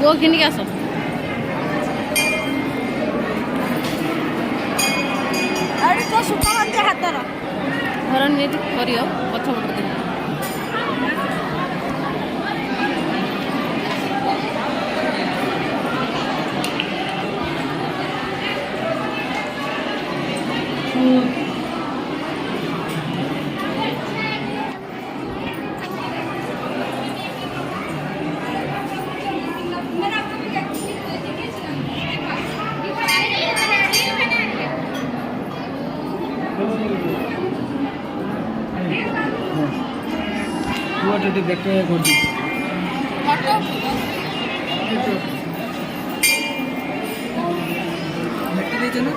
ପୁଅ ଘିନିକି ଆସ। ଆରେ ତ ସୁତା ବାନ୍ଧି ହାତର ଘର ନିହାତି କରିବ ପଛ ପଟ ଦେବ। ପୁଅ ଯଦି ଦେଖେ କରୁଛି ଫଟୋ ଦେଖି ଦେଇଛ ନା।